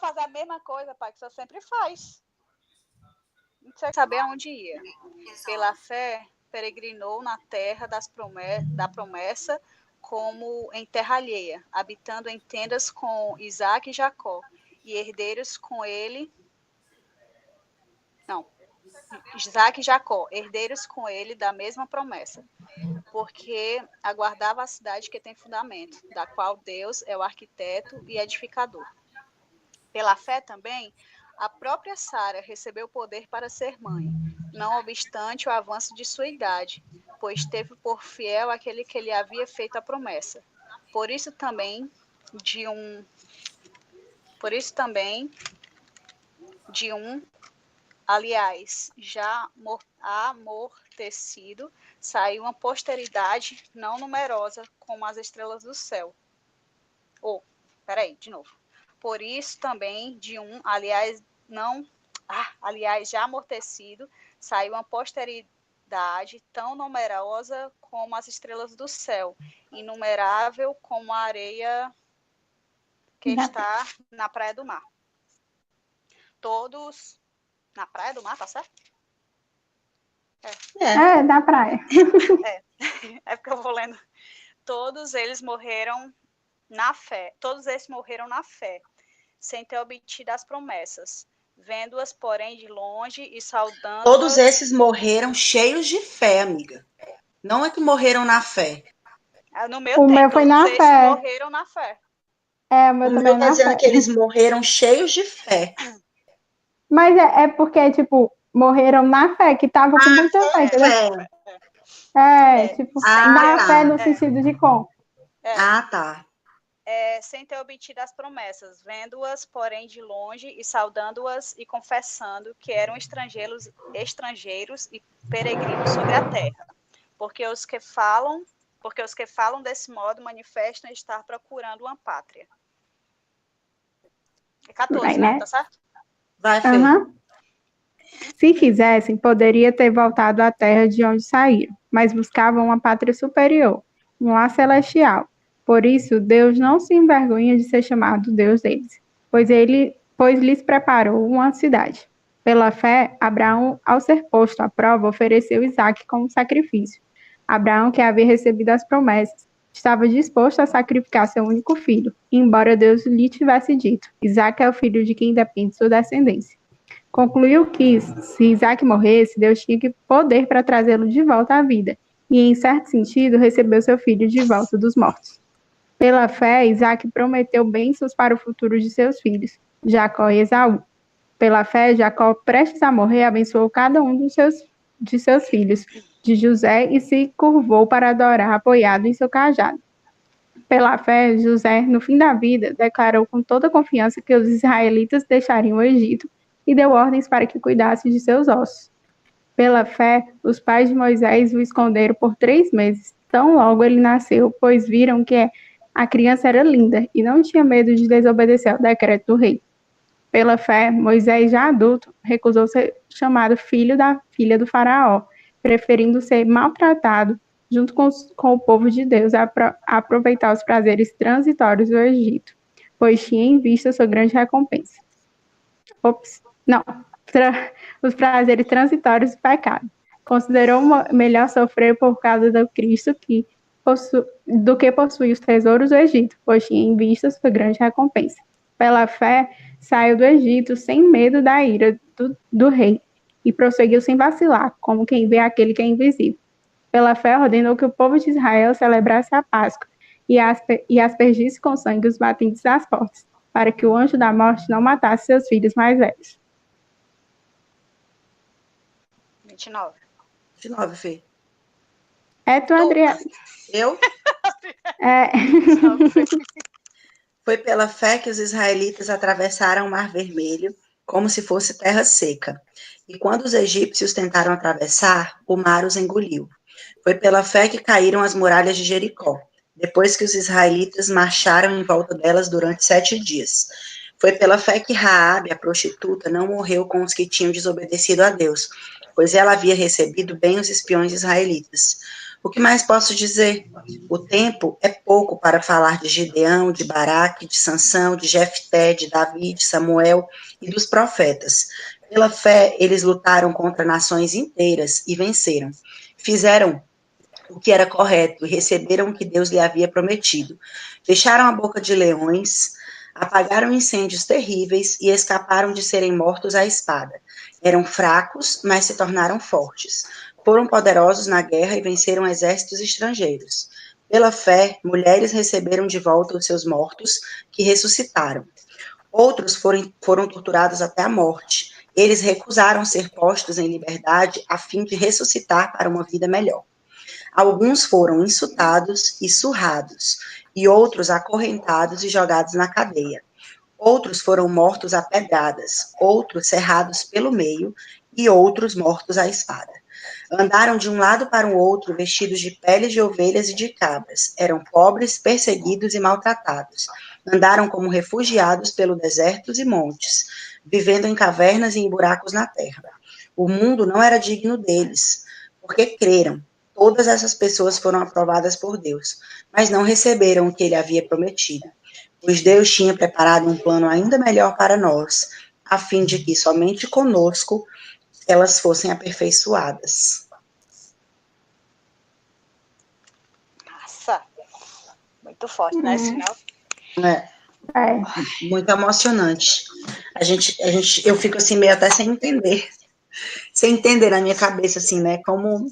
fazer a mesma coisa, pai, que você sempre faz. Não sei saber aonde ia. Pela fé, peregrinou na terra da promessa como em terra alheia, habitando em tendas com Isaac e Jacó, e herdeiros com ele... Não, Isaac e Jacó, herdeiros com ele da mesma promessa, porque aguardava a cidade que tem fundamento, da qual Deus é o arquiteto e edificador. Pela fé também, a própria Sara recebeu poder para ser mãe, não obstante o avanço de sua idade, pois teve por fiel aquele que lhe havia feito a promessa. Por isso também, de um, aliás, já amortecido, saiu uma posteridade não numerosa como as estrelas do céu. De novo. Por isso também, de um, aliás, já amortecido, saiu uma posteridade tão numerosa como as estrelas do céu, inumerável como a areia que está na praia do mar. Todos... Na praia do mar, tá certo? Da praia. É porque eu vou lendo. Todos eles morreram na fé, sem ter obtido as promessas, vendo-as, porém, de longe e saudando. Todos esses morreram cheios de fé, amiga. Não é que morreram na fé. No meu tempo, meu foi na todos esses fé. morreram na fé. O meu também tá dizendo que eles morreram cheios de fé. Mas é porque, tipo, morreram na fé, que estavam com muita fé, entendeu? Na fé no sentido de como? Tá. Sem ter obtido as promessas, vendo-as, porém, de longe e saudando-as e confessando que eram estrangeiros e peregrinos sobre a terra. Porque os que falam desse modo manifestam estar procurando uma pátria. 14, né? Tá certo? Vai, Fê. Se quisessem, poderia ter voltado à terra de onde saíram, mas buscavam uma pátria superior, um lar celestial. Por isso, Deus não se envergonha de ser chamado Deus deles, pois lhes preparou uma cidade. Pela fé, Abraão, ao ser posto à prova, ofereceu Isaque como sacrifício. Abraão, que havia recebido as promessas, estava disposto a sacrificar seu único filho, embora Deus lhe tivesse dito: Isaque é o filho de quem depende sua descendência. Concluiu que, se Isaac morresse, Deus tinha poder para trazê-lo de volta à vida, e, em certo sentido, recebeu seu filho de volta dos mortos. Pela fé, Isaac prometeu bênçãos para o futuro de seus filhos, Jacó e Esaú. Pela fé, Jacó, prestes a morrer, abençoou cada um de seus filhos, de José, e se curvou para adorar, apoiado em seu cajado. Pela fé, José, no fim da vida, declarou com toda confiança que os israelitas deixariam o Egito, e deu ordens para que cuidasse de seus ossos. Pela fé, os pais de Moisés o esconderam por 3 meses, tão logo ele nasceu, pois viram que a criança era linda e não tinha medo de desobedecer ao decreto do rei. Pela fé, Moisés, já adulto, recusou ser chamado filho da filha do faraó, preferindo ser maltratado junto com o povo de Deus a aproveitar os prazeres transitórios do Egito, pois tinha em vista sua grande recompensa. Os prazeres transitórios do pecado. Considerou melhor sofrer por causa do Cristo do que possuir os tesouros do Egito, pois tinha em vista sua grande recompensa. Pela fé, saiu do Egito sem medo da ira do rei e prosseguiu sem vacilar, como quem vê aquele que é invisível. Pela fé, ordenou que o povo de Israel celebrasse a Páscoa e aspergisse com sangue os batentes das portas, para que o anjo da morte não matasse seus filhos mais velhos. 29. 29, Fê. É tu, Adriana. Eu? Foi pela fé que os israelitas atravessaram o Mar Vermelho, como se fosse terra seca. E quando os egípcios tentaram atravessar, o mar os engoliu. Foi pela fé que caíram as muralhas de Jericó, depois que os israelitas marcharam em volta delas durante 7 dias. Foi pela fé que Raabe, a prostituta, não morreu com os que tinham desobedecido a Deus, pois ela havia recebido bem os espiões israelitas. O que mais posso dizer? O tempo é pouco para falar de Gideão, de Baraque, de Sansão, de Jefté, de Davi, de Samuel e dos profetas. Pela fé, eles lutaram contra nações inteiras e venceram. Fizeram o que era correto e receberam o que Deus lhe havia prometido. Fecharam a boca de leões, apagaram incêndios terríveis e escaparam de serem mortos à espada. Eram fracos, mas se tornaram fortes. Foram poderosos na guerra e venceram exércitos estrangeiros. Pela fé, mulheres receberam de volta os seus mortos, que ressuscitaram. Outros foram torturados até a morte. Eles recusaram ser postos em liberdade a fim de ressuscitar para uma vida melhor. Alguns foram insultados e surrados, e outros acorrentados e jogados na cadeia. Outros foram mortos a pedradas, outros cerrados pelo meio, e outros mortos à espada. Andaram de um lado para o outro vestidos de peles de ovelhas e de cabras. Eram pobres, perseguidos e maltratados. Andaram como refugiados pelo desertos e montes, vivendo em cavernas e em buracos na terra. O mundo não era digno deles, porque creram. Todas essas pessoas foram aprovadas por Deus, mas não receberam o que ele havia prometido, pois Deus tinha preparado um plano ainda melhor para nós, a fim de que somente conosco elas fossem aperfeiçoadas. Nossa, muito forte, né, esse final? É. Muito emocionante. Eu fico assim meio até sem entender na minha cabeça assim, né? Como,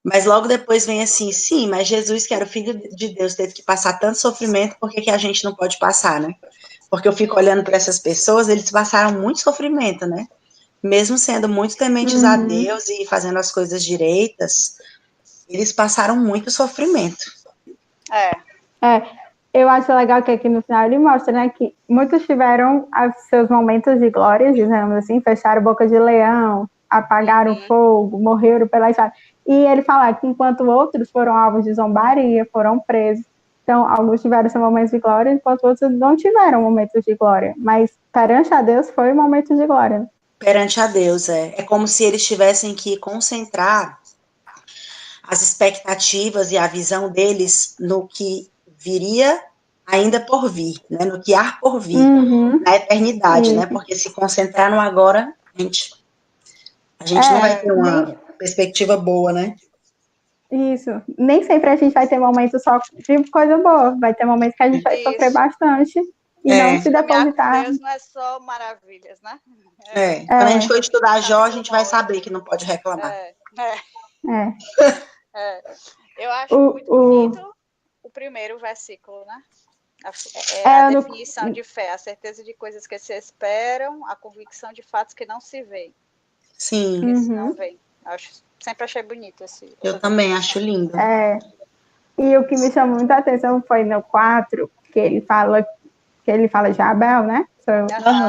mas logo depois vem assim, sim, mas Jesus, que era o Filho de Deus, teve que passar tanto sofrimento, por que a gente não pode passar, né? Porque eu fico olhando para essas pessoas, eles passaram muito sofrimento, né? Mesmo sendo muito tementes a Deus e fazendo as coisas direitas, eles passaram muito sofrimento. Eu acho legal que aqui no final ele mostra, né, que muitos tiveram seus momentos de glória, dizemos assim, fecharam boca de leão, apagaram fogo, morreram pela espada. E ele fala que enquanto outros foram alvos de zombaria, foram presos. Então, alguns tiveram seus momentos de glória, enquanto outros não tiveram momentos de glória. Mas perante a Deus foi um momento de glória. Né? Perante a Deus, é. É como se eles tivessem que concentrar as expectativas e a visão deles no que viria ainda por vir, né? No que há por vir, na eternidade, né? Porque se concentrar no agora, a gente não vai ter uma perspectiva boa, né? Isso. Nem sempre a gente vai ter momentos só de coisa boa. Vai ter momentos que a gente vai sofrer bastante e não se depositar. Deus não é só maravilhas, né? Quando a gente for estudar Jó, a gente vai saber que não pode reclamar. Eu acho muito bonito o primeiro versículo, né? A definição de fé, a certeza de coisas que se esperam, a convicção de fatos que não se veem. Sim. Que se não veem. Sempre achei bonito esse. Eu também acho lindo. E o que me chamou muita atenção foi no 4, que ele fala de Abel, né?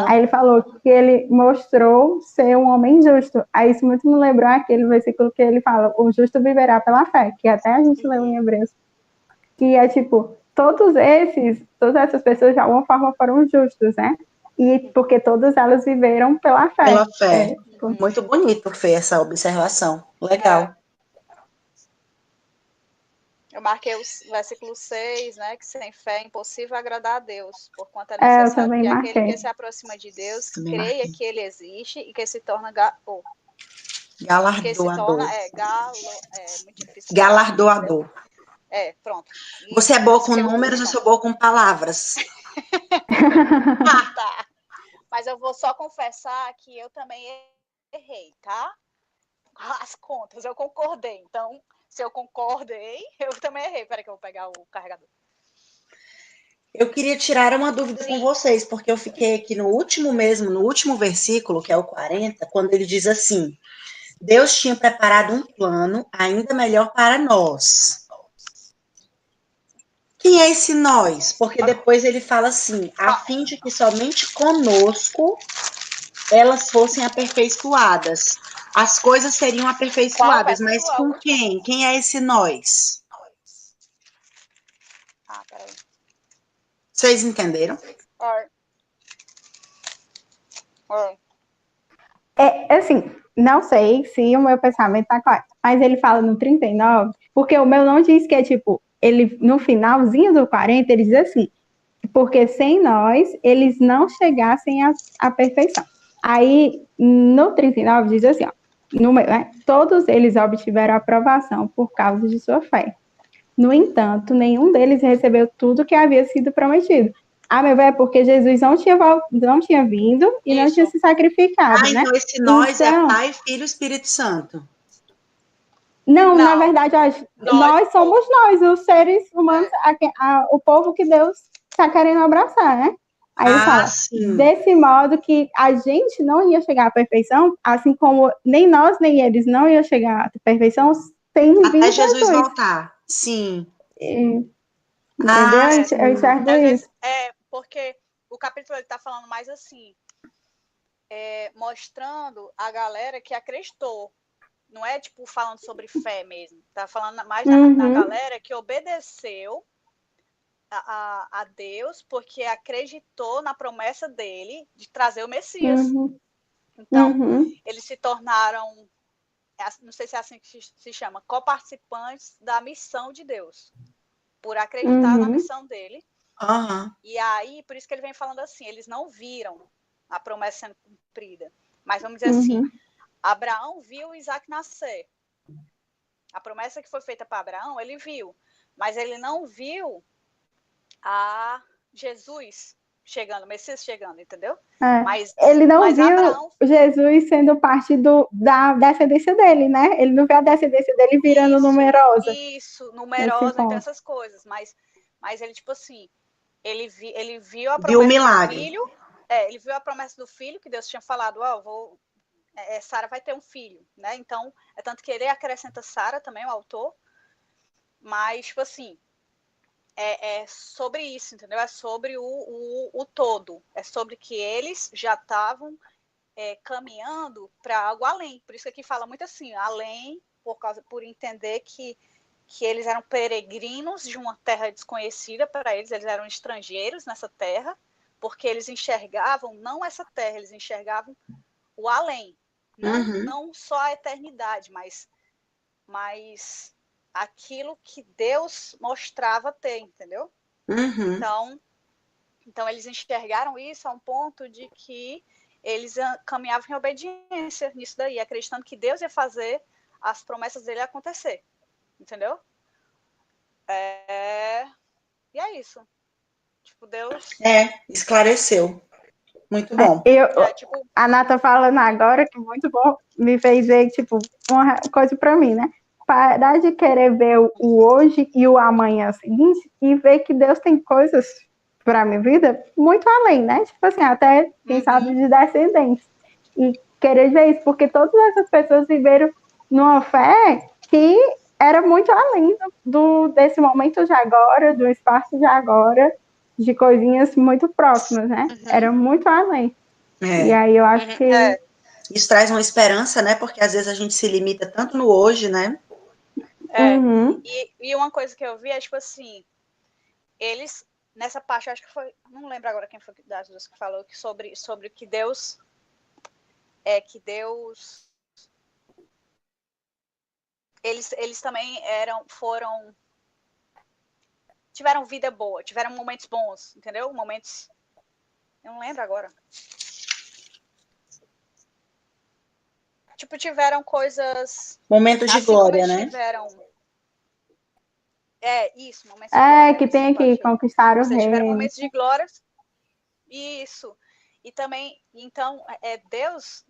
Aí ele falou que ele mostrou ser um homem justo. Aí isso muito me lembrou aquele versículo que ele fala, o justo viverá pela fé, que até a gente leu em Hebreus. Que é tipo, todas essas pessoas de alguma forma foram justos, né? E porque todas elas viveram pela fé. Pela fé. Muito bonito, Fê, essa observação. Legal. Eu marquei o versículo 6, né? Que sem fé é impossível agradar a Deus, porquanto é necessário que aquele que se aproxima de Deus creia que ele existe e que se torna galardoador. Muito difícil. Galardoador. Pronto. Você é boa com números, eu sou boa com palavras. Tá. Mas eu vou só confessar que eu também errei, tá? As contas, eu concordei. Então, se eu concordei, eu também errei. Peraí que eu vou pegar o carregador. Eu queria tirar uma dúvida com vocês, porque eu fiquei aqui no último versículo, que é o 40, quando ele diz assim, Deus tinha preparado um plano ainda melhor para nós. Quem é esse nós? Porque depois ele fala assim, a fim de que somente conosco elas fossem aperfeiçoadas. As coisas seriam aperfeiçoadas, mas com quem? Quem é esse nós? Peraí. Vocês entenderam? Assim, não sei se o meu pensamento tá correto, mas ele fala no 39, porque o meu não diz que é tipo, ele no finalzinho do 40, ele diz assim, porque sem nós eles não chegassem à perfeição. Aí no 39 diz assim, ó, né, todos eles obtiveram aprovação por causa de sua fé. No entanto, nenhum deles recebeu tudo que havia sido prometido. A meu ver, é porque Jesus não tinha vindo e não tinha Isso. se sacrificado, né? Então esse nós é Então, Pai, Filho e Espírito Santo. não, na Não, verdade, nós, nós somos nós, os seres humanos, o povo que Deus está querendo abraçar, né? Aí ele Ah, fala, sim. desse modo que a gente não ia chegar à perfeição, assim como nem nós nem eles não iam chegar à perfeição sem Até vir Jesus Jesus. voltar. Sim. Entendeu? Ah, Eu sim. enxergo às isso. vezes, porque o capítulo ele tá falando mais assim, mostrando a galera que acreditou. Não é tipo falando sobre fé mesmo. Tá falando mais na Uhum, galera que obedeceu a Deus porque acreditou na promessa dele de trazer o Messias. uhum, Então, uhum, eles se tornaram, não sei se é assim que se chama, coparticipantes da missão de Deus, por acreditar na uhum, missão dele. Aham. E aí, por isso que ele vem falando assim, eles não viram a promessa sendo cumprida. Mas vamos dizer assim, uhum, Abraão viu Isaac nascer. A promessa que foi feita para Abraão, ele viu. Mas ele não viu a Jesus chegando, o Messias chegando, entendeu? é. Mas, Ele não mas viu Abraão, Jesus sendo parte da descendência dele, né? Ele não viu a descendência dele virando numerosa isso, nesse numerosa, então ponto. essas coisas. Mas ele, tipo assim, ele viu a Viu o promessa do milagre. filho, ele viu a promessa do filho, que Deus tinha falado, Sara vai ter um filho, né? Então, é tanto que ele acrescenta Sara também, o autor, mas, tipo assim, é sobre isso, entendeu? É sobre o todo. É sobre que eles já estavam caminhando para algo além. Por isso que aqui fala muito assim, além, por entender que eles eram peregrinos de uma terra desconhecida para eles, eles eram estrangeiros nessa terra, porque eles enxergavam não essa terra, eles enxergavam o além. Não, Uhum. não só a eternidade, mas aquilo que Deus mostrava ter, entendeu? Uhum. Então eles enxergaram isso a um ponto de que eles caminhavam em obediência nisso daí, acreditando que Deus ia fazer as promessas dele acontecer, entendeu? E é isso. Tipo, Deus. Esclareceu. Muito bom. Eu, Tipo, a Nata falando agora, que muito bom, me fez ver, tipo, uma coisa para mim, né? Parar de querer ver o hoje e o amanhã seguinte e ver que Deus tem coisas para minha vida muito além, né? Tipo assim, até, quem sabe, de descendentes. E querer ver isso, porque todas essas pessoas viveram numa fé que era muito além desse momento de agora, do espaço de agora, de coisinhas muito próximas, né? Era muito além. E É. aí eu acho que. Isso traz uma esperança, né? Porque às vezes a gente se limita tanto no hoje, né? é. Uhum, E uma coisa que eu vi é, tipo assim, eles, nessa parte, acho que foi, não lembro agora quem foi das duas que falou, que sobre que Deus, eles também tiveram vida boa, tiveram momentos bons, entendeu? Momentos, eu não lembro agora. Tipo, tiveram coisas, Momentos de assim como glória, eles né? tiveram, isso, momentos de glória, é, era que essa tem aqui, parte aí. conquistar Tipo, o vocês tiveram reino. momentos de glória, isso. E também, então, Deus,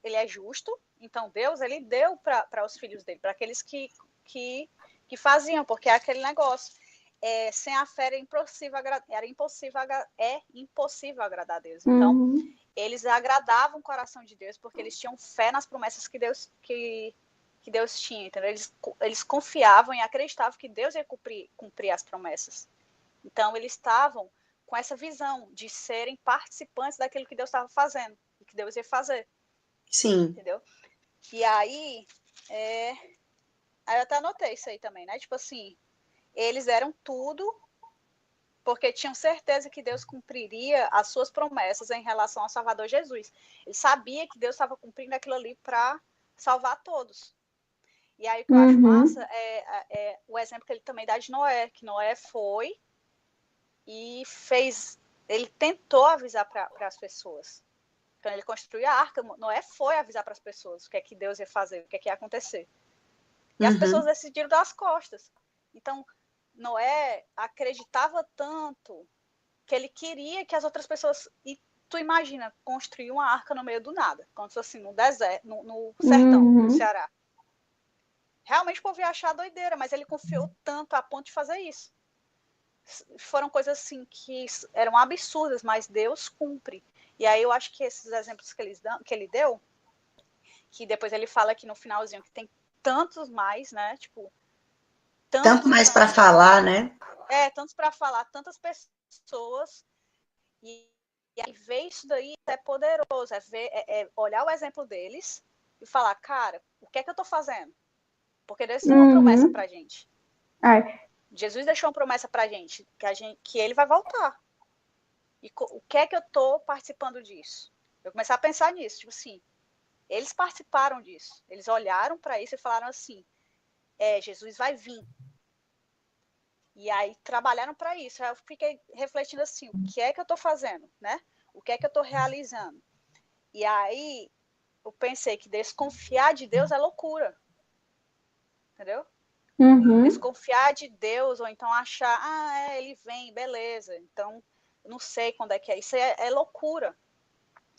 ele é justo, então Deus, ele deu para os filhos dele, para aqueles que faziam, porque é aquele negócio. Sem a fé é impossível agradar a Deus. Então, Uhum, eles agradavam o coração de Deus porque eles tinham fé nas promessas que Deus tinha, entendeu? Eles confiavam e acreditavam que Deus ia cumprir as promessas. Então, eles estavam com essa visão de serem participantes daquilo que Deus estava fazendo e que Deus ia fazer, Sim. entendeu? E aí, aí eu até anotei isso aí também, né? Tipo assim, eles eram tudo porque tinham certeza que Deus cumpriria as suas promessas em relação ao Salvador Jesus. Ele sabia que Deus estava cumprindo aquilo ali para salvar todos. E aí o que eu acho massa é o exemplo que ele também dá de Noé, que Noé foi e fez, ele tentou avisar para as pessoas. Quando ele construiu a arca, Noé foi avisar para as pessoas o que é que Deus ia fazer, o que é que ia acontecer. E as pessoas decidiram dar as costas. Então, Noé acreditava tanto que ele queria que as outras pessoas... E tu imagina, construir uma arca no meio do nada, como se fosse assim, no deserto, no sertão, no Ceará. Realmente o povo ia achar doideira, mas ele confiou tanto a ponto de fazer isso. Foram coisas assim que eram absurdas, mas Deus cumpre. E aí eu acho que esses exemplos que ele deu, que depois ele fala aqui no finalzinho, que tem tantos mais, né? Tipo, tanto mais para falar, né? Tantos para falar, tantas pessoas. E aí ver isso daí é poderoso, é olhar o exemplo deles e falar, cara, o que é que eu tô fazendo? Porque Deus tem uma promessa pra gente. Jesus deixou uma promessa pra gente, que ele vai voltar. E o que é que eu tô participando disso? Eu comecei a pensar nisso, tipo assim, eles participaram disso. Eles olharam para isso e falaram assim, Jesus vai vir. E aí trabalharam para isso. Aí eu fiquei refletindo assim, o que é que eu tô fazendo, né? O que é que eu tô realizando? E aí eu pensei que desconfiar de Deus é loucura. Entendeu? Desconfiar de Deus, ou então achar, ele vem, beleza. Então, eu não sei quando é que é. Isso é loucura.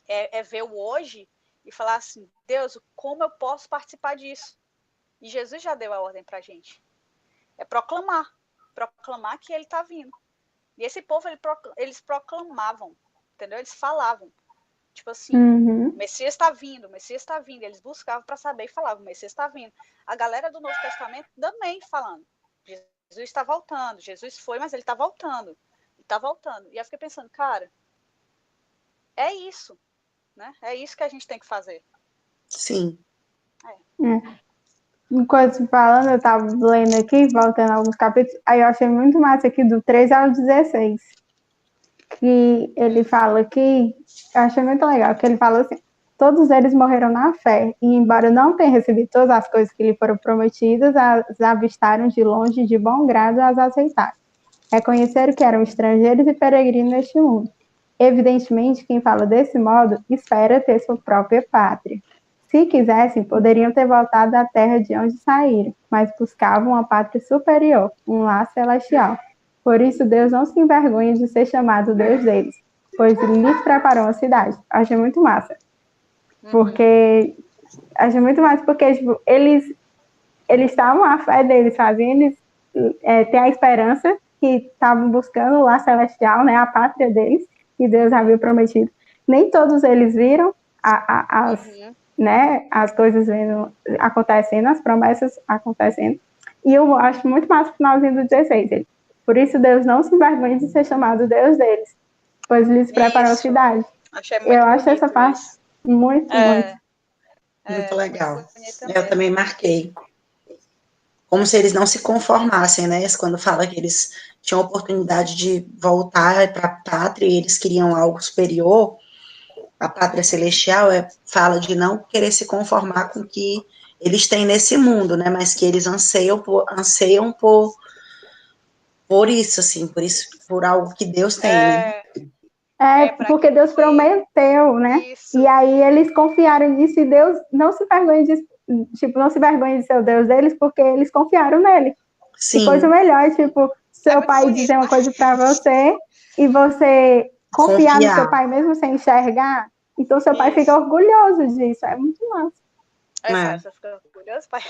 É ver o hoje e falar assim, Deus, como eu posso participar disso? E Jesus já deu a ordem pra gente. É proclamar que ele tá vindo. E esse povo, eles proclamavam, entendeu? Eles falavam. Tipo assim, o Messias está vindo, o Messias está vindo. Eles buscavam para saber e falavam, o Messias está vindo. A galera do Novo Testamento também falando, Jesus está voltando, Jesus foi, mas ele está voltando. Ele está voltando. E eu fiquei pensando, cara, é isso, né? É isso que a gente tem que fazer. Sim. Enquanto falando, eu estava lendo aqui, voltando alguns capítulos, aí eu achei muito massa aqui do 3 ao 16, que ele fala aqui, eu achei muito legal, que ele fala assim, todos eles morreram na fé, e embora não tenham recebido todas as coisas que lhe foram prometidas, as avistaram de longe, de bom grado, as aceitaram. Reconheceram que eram estrangeiros e peregrinos neste mundo. Evidentemente, quem fala desse modo, espera ter sua própria pátria. Se quisessem, poderiam ter voltado à terra de onde saíram, mas buscavam uma pátria superior, um lar celestial. Por isso, Deus não se envergonha de ser chamado Deus deles, pois lhes preparou uma cidade. Achei muito massa. Porque tipo, eles estavam, a fé deles fazendo eles ter a esperança que estavam buscando o lar celestial, né, a pátria deles, que Deus havia prometido. Nem todos eles viram né, as coisas acontecendo, as promessas acontecendo. E eu acho muito massa o finalzinho do 16. Por isso Deus não se envergonha de ser chamado Deus deles, pois lhes preparou a cidade. Eu acho essa parte muito legal. Eu também marquei. Como se eles não se conformassem, né? Quando fala que eles tinham a oportunidade de voltar para a pátria e eles queriam algo superior, a pátria celestial fala de não querer se conformar com o que eles têm nesse mundo, né? Mas que eles anseiam por isso, assim, por algo que Deus tem, né? Porque Deus prometeu, né? Isso. E aí eles confiaram nisso e Deus não se vergonha de ser o Deus deles, porque eles confiaram nele. Sim. Que coisa melhor, tipo, seu pai bonito. Dizer uma coisa para você e você confiar no seu pai mesmo sem enxergar. Então seu pai fica orgulhoso disso. É muito massa. Você fica orgulhoso, pai?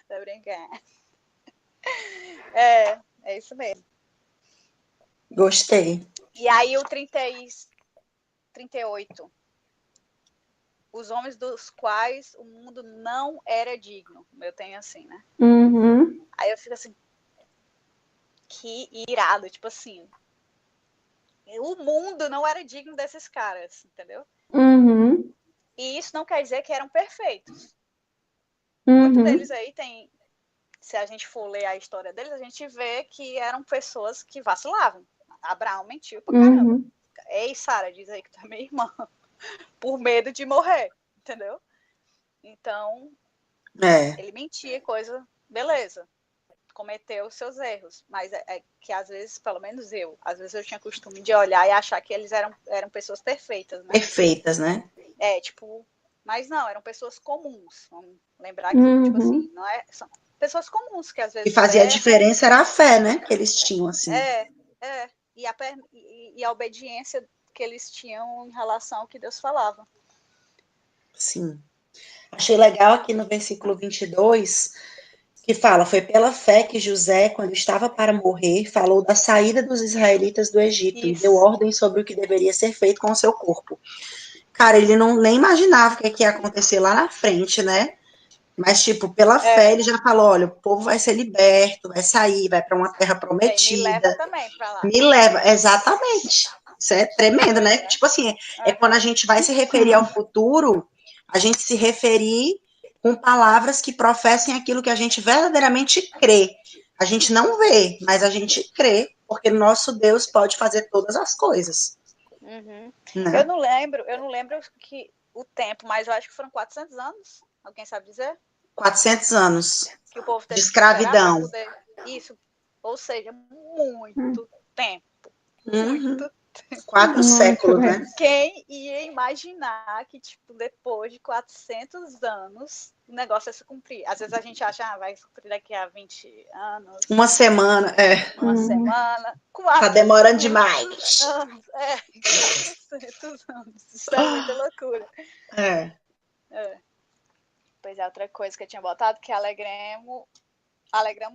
Tô brincando. É isso mesmo. Gostei. E aí o 38. Os homens dos quais o mundo não era digno. Eu tenho assim, né? Aí eu fico assim, que irado, tipo assim, o mundo não era digno desses caras, entendeu? E isso não quer dizer que eram perfeitos. Muitos deles aí se a gente for ler a história deles, a gente vê que eram pessoas que vacilavam. Abraão mentiu pra caramba. Uhum. Ei, Sara, diz aí que tu é minha irmã. Por medo de morrer, entendeu? Então, ele mentia, coisa, beleza. Cometeu seus erros, mas é que às vezes, pelo menos às vezes eu tinha costume de olhar e achar que eles eram pessoas perfeitas, né? Perfeitas, né? Tipo, mas não, eram pessoas comuns. Vamos lembrar que, tipo assim, não é, são pessoas comuns que às vezes E fazia a erram. diferença era a fé, né? Que eles tinham, assim. E a obediência que eles tinham em relação ao que Deus falava. Sim. Achei legal aqui no versículo 22, que fala, foi pela fé que José, quando estava para morrer, falou da saída dos israelitas do Egito e deu ordem sobre o que deveria ser feito com o seu corpo. Cara, ele nem imaginava o que ia acontecer lá na frente, né? Mas, tipo, pela fé, ele já falou, olha, o povo vai ser liberto, vai sair, vai para uma terra prometida. Me leva também para lá. Me leva, exatamente. Isso é tremendo, né? Tipo assim, é quando a gente vai se referir ao futuro, a gente se referir com palavras que professem aquilo que a gente verdadeiramente crê. A gente não vê, mas a gente crê, porque nosso Deus pode fazer todas as coisas. Uhum. Né? Eu não lembro que o tempo, mas eu acho que foram 400 anos. Alguém sabe dizer? 400 anos que o povo de escravidão. Poder... Isso, ou seja, muito tempo. Muito tempo. 4 séculos, né? Quem ia imaginar que, tipo, depois de 400 anos, o negócio ia se cumprir? Às vezes a gente acha, vai se cumprir daqui a 20 anos. Uma semana, Uma semana. Tá demorando demais. 400 anos. Isso é muita loucura. Pois é, outra coisa que eu tinha botado, que alegramos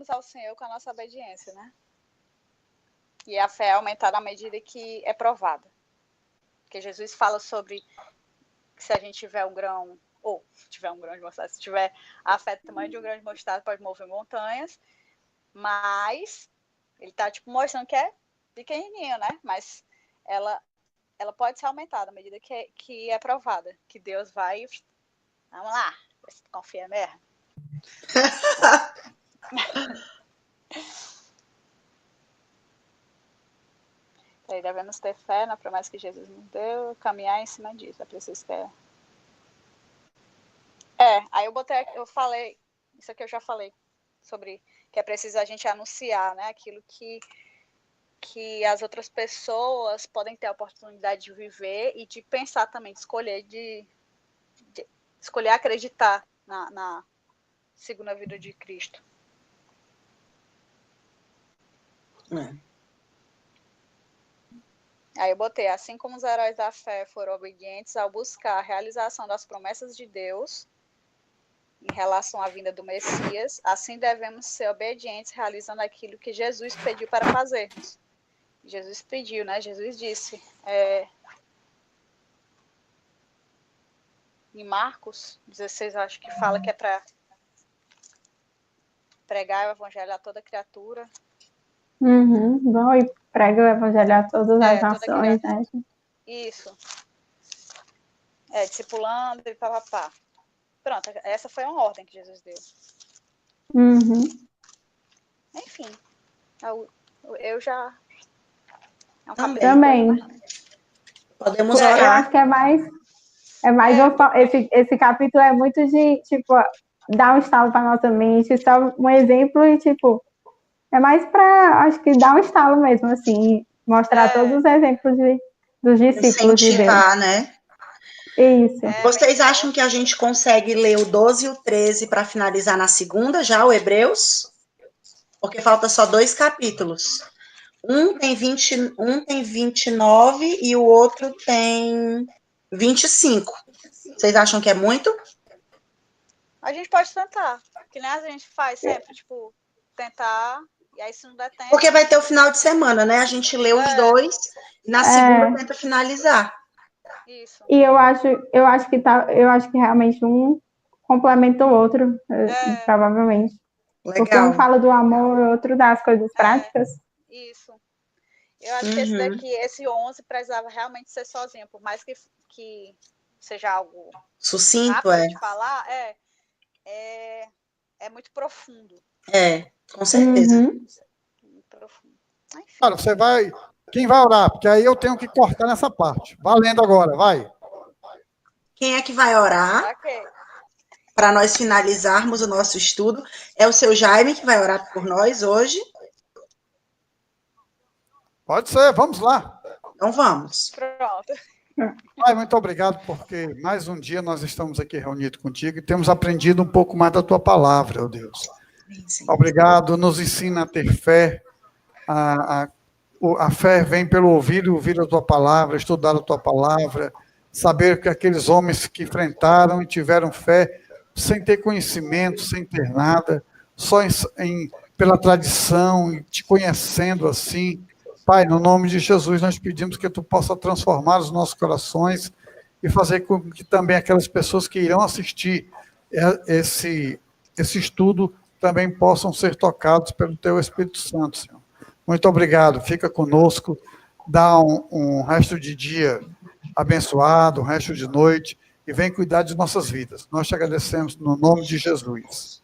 ao Senhor com a nossa obediência, né? E a fé é aumentada à medida que é provada. Porque Jesus fala sobre que se a gente tiver um grão, ou tiver um grão de mostarda, se tiver a fé do tamanho de um grão de mostarda, pode mover montanhas, mas ele tá, tipo, mostrando que é pequenininho, né? Mas ela pode ser aumentada à medida que é provada. Que Deus vai... Vamos lá, você confia mesmo? Aí devemos ter fé na promessa que Jesus nos deu, caminhar em cima disso. É preciso ter. Aí eu falei, isso aqui eu já falei sobre que é preciso a gente anunciar, né, aquilo que as outras pessoas podem ter a oportunidade de viver e de pensar também, de escolher acreditar na segunda vida de Cristo. Aí eu botei, assim como os heróis da fé foram obedientes ao buscar a realização das promessas de Deus em relação à vinda do Messias, assim devemos ser obedientes realizando aquilo que Jesus pediu para fazermos. Jesus pediu, né? Jesus disse, em Marcos 16, acho que fala que é para pregar o evangelho a toda criatura. Vão e prega o evangelho a todas as nações, né? Isso. Discipulando e papapá. Pronto, essa foi uma ordem que Jesus deu. Enfim, eu já... É um Também. Podemos orar. Eu acho que é mais esse capítulo é muito de, tipo, dar um estalo para nossa mente, só um exemplo e, tipo, é mais para, acho que dar um estalo mesmo, assim, mostrar todos os exemplos dos discípulos de Deus. Incentivar, né? Isso. Vocês acham que a gente consegue ler o 12 e o 13 para finalizar na segunda já, o Hebreus? Porque falta só 2 capítulos. Um tem 29 e o outro tem 25. Vocês acham que é muito? A gente pode tentar, que nem a gente faz sempre, tipo, tentar, e aí se não der tempo... Porque vai ter o final de semana, né? A gente lê os dois e na segunda tenta finalizar. Isso. E eu acho que realmente um complementa o outro, provavelmente. Legal. Porque um fala do amor e o outro das coisas práticas. Isso. Eu acho que esse daqui, esse 11, precisava realmente ser sozinho, por mais que seja algo sucinto, rápido de falar, é muito profundo. Com certeza. Uhum. Cara, você vai... Quem vai orar? Porque aí eu tenho que cortar nessa parte. Valendo agora, vai. Quem é que vai orar Ok. para nós finalizarmos o nosso estudo? É o seu Jaime que vai orar por nós hoje? Pode ser, vamos lá. Então vamos. Pronto. Pai, muito obrigado, porque mais um dia nós estamos aqui reunidos contigo e temos aprendido um pouco mais da tua palavra, ó Deus. Obrigado, nos ensina a ter fé. A fé vem pelo ouvir e ouvir a tua palavra, estudar a tua palavra, saber que aqueles homens que enfrentaram e tiveram fé sem ter conhecimento, sem ter nada, só pela tradição, e te conhecendo assim. Pai, no nome de Jesus, nós pedimos que tu possa transformar os nossos corações e fazer com que também aquelas pessoas que irão assistir esse estudo também possam ser tocados pelo teu Espírito Santo, Senhor. Muito obrigado, fica conosco, dá um resto de dia abençoado, um resto de noite, e vem cuidar de nossas vidas. Nós te agradecemos no nome de Jesus.